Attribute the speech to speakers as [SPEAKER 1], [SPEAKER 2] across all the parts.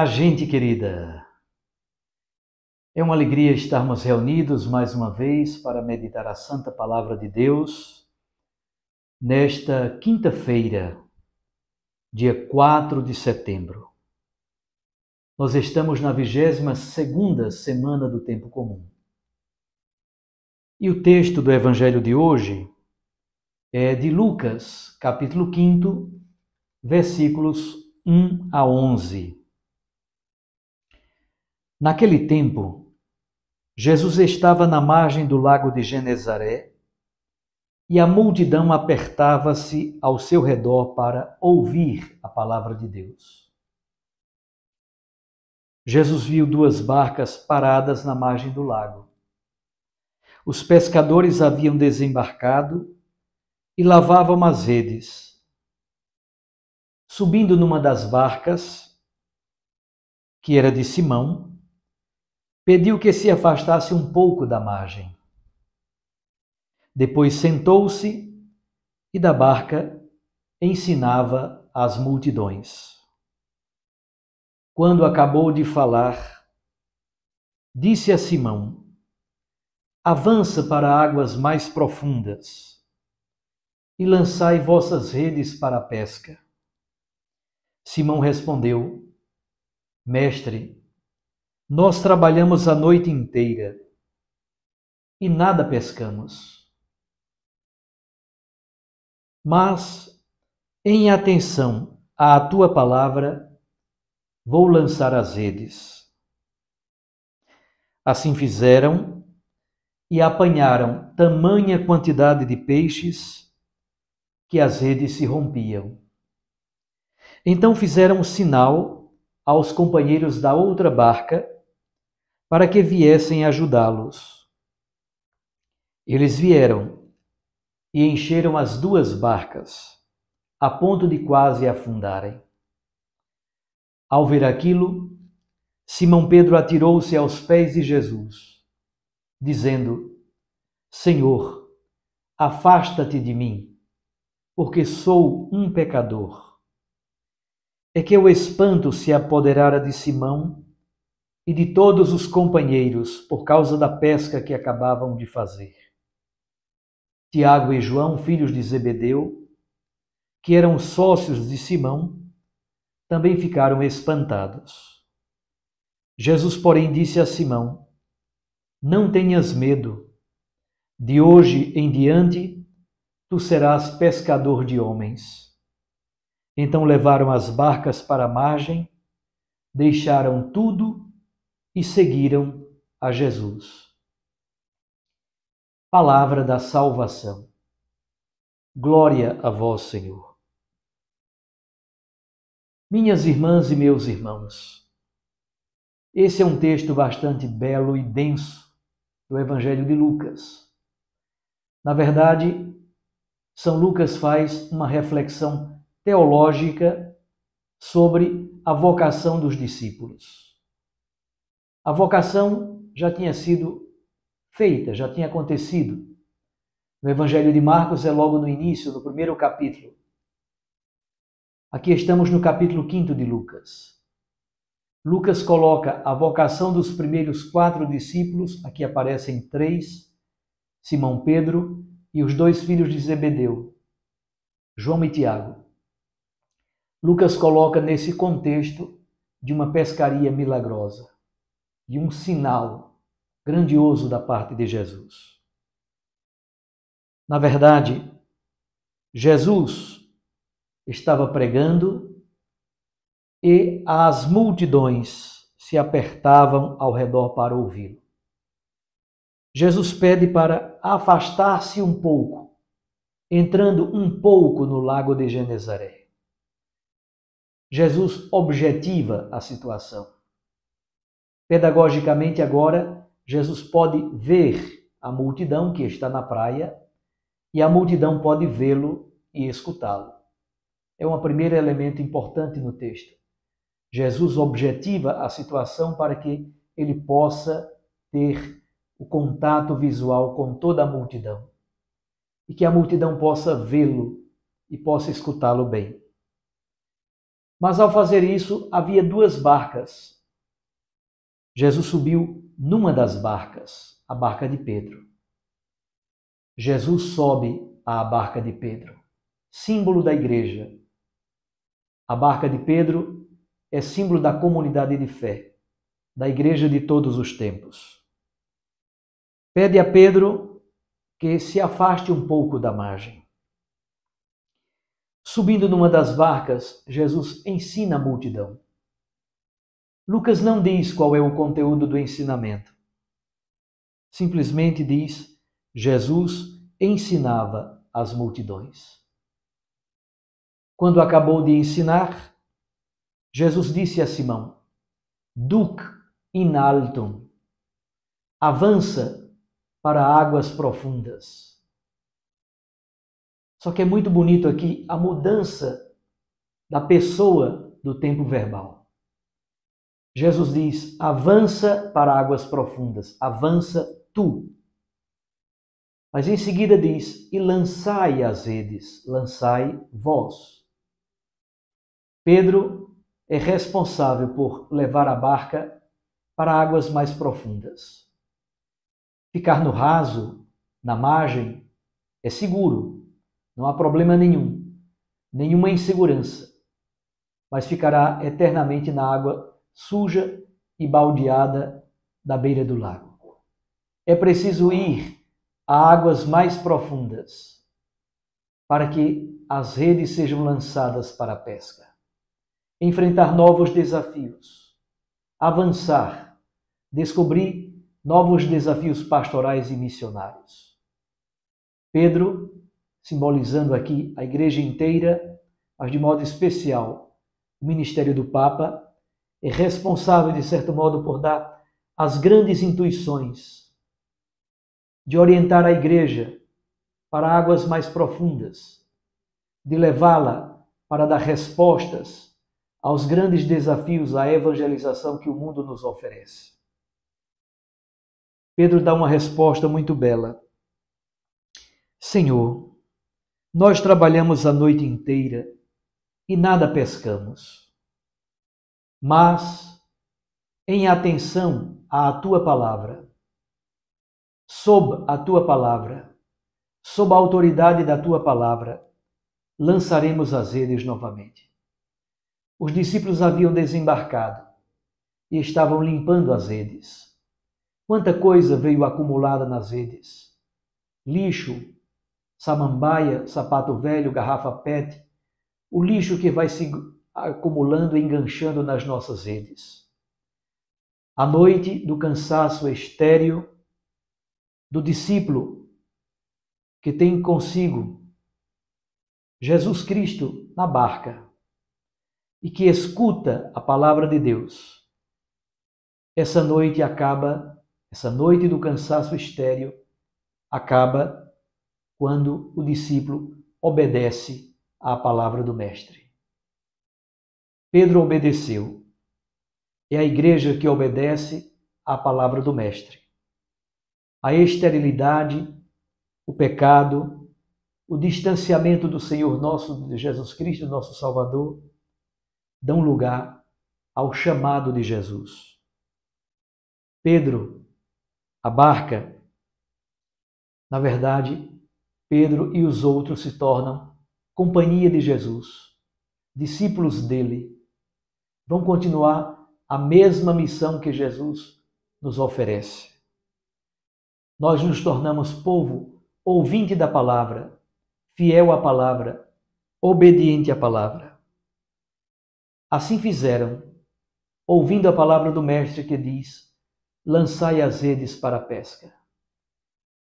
[SPEAKER 1] Gente querida, é uma alegria estarmos reunidos mais uma vez para meditar a Santa Palavra de Deus nesta quinta-feira, dia 4 de setembro. Nós estamos na 22ª semana do Tempo Comum. E o texto do Evangelho de hoje é de Lucas, capítulo 5, versículos 1 a 11. Naquele tempo, Jesus estava na margem do lago de Genezaré e a multidão apertava-se ao seu redor para ouvir a palavra de Deus. Jesus viu duas barcas paradas na margem do lago. Os pescadores haviam desembarcado e lavavam as redes. Subindo numa das barcas, que era de Simão, pediu que se afastasse um pouco da margem. Depois sentou-se e da barca ensinava as multidões. Quando acabou de falar, disse a Simão: avança para águas mais profundas e lançai vossas redes para a pesca. Simão respondeu: Mestre, nós trabalhamos a noite inteira e nada pescamos. Mas, em atenção à tua palavra, vou lançar as redes. Assim fizeram e apanharam tamanha quantidade de peixes que as redes se rompiam. Então fizeram sinal aos companheiros da outra barca para que viessem ajudá-los. Eles vieram e encheram as duas barcas, a ponto de quase afundarem. Ao ver aquilo, Simão Pedro atirou-se aos pés de Jesus, dizendo: Senhor, afasta-te de mim, porque sou um pecador. É que o espanto se apoderara de Simão e de todos os companheiros por causa da pesca que acabavam de fazer. Tiago e João, filhos de Zebedeu, que eram sócios de Simão, também ficaram espantados. Jesus, porém, disse a Simão: não tenhas medo, de hoje em diante tu serás pescador de homens. Então levaram as barcas para a margem, deixaram tudo e seguiram a Jesus. Palavra da salvação. Glória a vós, Senhor. Minhas irmãs e meus irmãos, esse é um texto bastante belo e denso do Evangelho de Lucas. Na verdade, São Lucas faz uma reflexão teológica sobre a vocação dos discípulos. A vocação já tinha sido feita, já tinha acontecido. No Evangelho de Marcos é logo no início, no primeiro capítulo. Aqui estamos no capítulo 5 de Lucas. Lucas coloca a vocação dos primeiros 4 discípulos, aqui aparecem 3, Simão Pedro e os 2 filhos de Zebedeu, João e Tiago. Lucas coloca nesse contexto de uma pescaria milagrosa, de um sinal grandioso da parte de Jesus. Na verdade, Jesus estava pregando e as multidões se apertavam ao redor para ouvi-lo. Jesus pede para afastar-se um pouco, entrando um pouco no lago de Genezaré. Jesus objetiva a situação. Pedagogicamente agora, Jesus pode ver a multidão que está na praia e a multidão pode vê-lo e escutá-lo. É um primeiro elemento importante no texto. Jesus objetiva a situação para que ele possa ter o contato visual com toda a multidão e que a multidão possa vê-lo e possa escutá-lo bem. Mas ao fazer isso, havia duas barcas. Jesus subiu numa das barcas, a barca de Pedro. Jesus sobe à barca de Pedro, símbolo da igreja. A barca de Pedro é símbolo da comunidade de fé, da igreja de todos os tempos. Pede a Pedro que se afaste um pouco da margem. Subindo numa das barcas, Jesus ensina a multidão. Lucas não diz qual é o conteúdo do ensinamento. Simplesmente diz: Jesus ensinava as multidões. Quando acabou de ensinar, Jesus disse a Simão: Duc in altum, avança para águas profundas. Só que é muito bonito aqui a mudança da pessoa do tempo verbal. Jesus diz: avança para águas profundas, avança tu. Mas em seguida diz: e lançai as redes, lançai vós. Pedro é responsável por levar a barca para águas mais profundas. Ficar no raso, na margem, é seguro, não há problema nenhum, nenhuma insegurança, mas ficará eternamente na água suja e baldeada da beira do lago. É preciso ir a águas mais profundas para que as redes sejam lançadas para a pesca. Enfrentar novos desafios, avançar, descobrir novos desafios pastorais e missionários. Pedro, simbolizando aqui a igreja inteira, mas de modo especial o ministério do Papa, é responsável, de certo modo, por dar as grandes intuições, de orientar a igreja para águas mais profundas, de levá-la para dar respostas aos grandes desafios à evangelização que o mundo nos oferece. Pedro dá uma resposta muito bela. Senhor, nós trabalhamos a noite inteira e nada pescamos. Mas, em atenção à tua palavra, sob a tua palavra, sob a autoridade da tua palavra, lançaremos as redes novamente. Os discípulos haviam desembarcado e estavam limpando as redes. Quanta coisa veio acumulada nas redes! Lixo, samambaia, sapato velho, garrafa PET, o lixo que vai se acumulando e enganchando nas nossas redes. A noite do cansaço estéril do discípulo que tem consigo Jesus Cristo na barca e que escuta a palavra de Deus. Essa noite acaba, essa noite do cansaço estéril acaba quando o discípulo obedece à palavra do Mestre. Pedro obedeceu. É a igreja que obedece à palavra do Mestre. A esterilidade, o pecado, o distanciamento do Senhor nosso, de Jesus Cristo, nosso Salvador, dão lugar ao chamado de Jesus. Pedro, a barca, na verdade, Pedro e os outros se tornam companhia de Jesus, discípulos dele. Vão continuar a mesma missão que Jesus nos oferece. Nós nos tornamos povo ouvinte da palavra, fiel à palavra, obediente à palavra. Assim fizeram, ouvindo a palavra do Mestre que diz: lançai as redes para a pesca.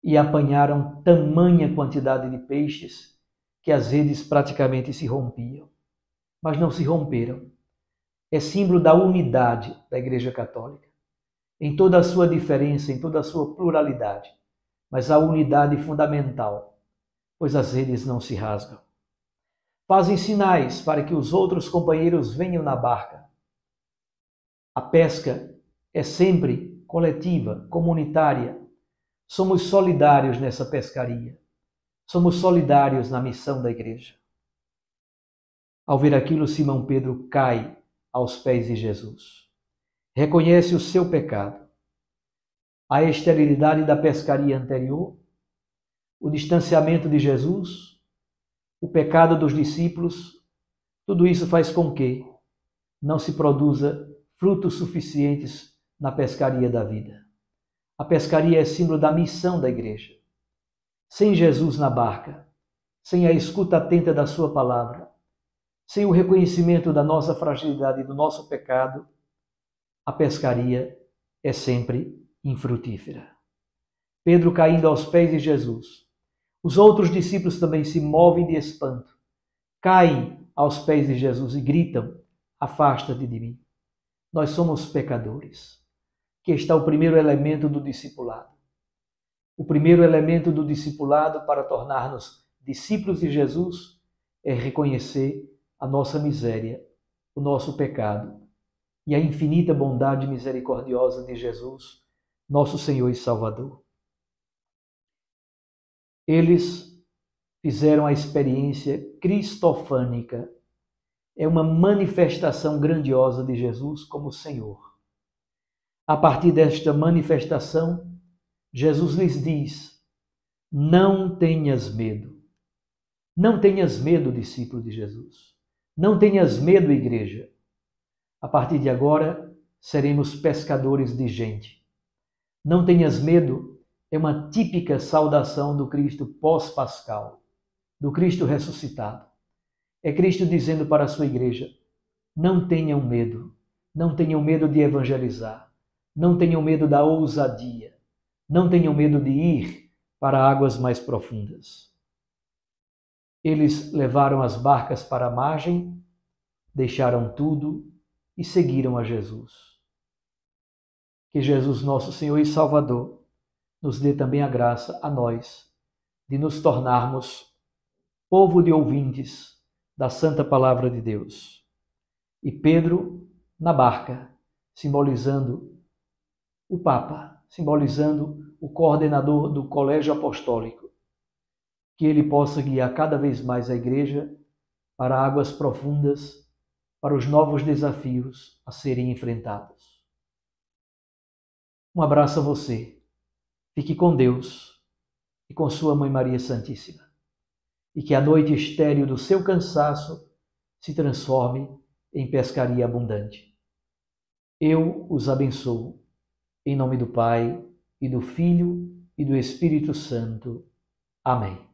[SPEAKER 1] E apanharam tamanha quantidade de peixes que as redes praticamente se rompiam. Mas não se romperam. É símbolo da unidade da Igreja Católica, em toda a sua diferença, em toda a sua pluralidade, mas a unidade fundamental, pois as redes não se rasgam. Fazem sinais para que os outros companheiros venham na barca. A pesca é sempre coletiva, comunitária. Somos solidários nessa pescaria. Somos solidários na missão da igreja. Ao ver aquilo, Simão Pedro cai aos pés de Jesus. Reconhece o seu pecado, a esterilidade da pescaria anterior, o distanciamento de Jesus, o pecado dos discípulos. Tudo isso faz com que não se produza frutos suficientes na pescaria da vida. A pescaria é símbolo da missão da igreja. Sem Jesus na barca, sem a escuta atenta da sua palavra, sem o reconhecimento da nossa fragilidade e do nosso pecado, a pescaria é sempre infrutífera. Pedro caindo aos pés de Jesus. Os outros discípulos também se movem de espanto, caem aos pés de Jesus e gritam: afasta-te de mim. Nós somos pecadores. Aqui está o primeiro elemento do discipulado. O primeiro elemento do discipulado para tornar-nos discípulos de Jesus é reconhecer a nossa miséria, o nosso pecado e a infinita bondade misericordiosa de Jesus, nosso Senhor e Salvador. Eles fizeram a experiência cristofânica. É uma manifestação grandiosa de Jesus como Senhor. A partir desta manifestação, Jesus lhes diz: não tenhas medo. Não tenhas medo, discípulo de Jesus. Não tenhas medo, igreja. A partir de agora, seremos pescadores de gente. Não tenhas medo é uma típica saudação do Cristo pós-pascal, do Cristo ressuscitado. É Cristo dizendo para a sua igreja: não tenham medo. Não tenham medo de evangelizar. Não tenham medo da ousadia. Não tenham medo de ir para águas mais profundas. Eles levaram as barcas para a margem, deixaram tudo e seguiram a Jesus. Que Jesus, nosso Senhor e Salvador, nos dê também a graça a nós de nos tornarmos povo de ouvintes da santa palavra de Deus. E Pedro na barca, simbolizando o Papa, simbolizando o coordenador do colégio apostólico, que ele possa guiar cada vez mais a igreja para águas profundas, para os novos desafios a serem enfrentados. Um abraço a você. Fique com Deus e com sua Mãe Maria Santíssima. E que a noite estéril do seu cansaço se transforme em pescaria abundante. Eu os abençoo. Em nome do Pai, e do Filho, e do Espírito Santo. Amém.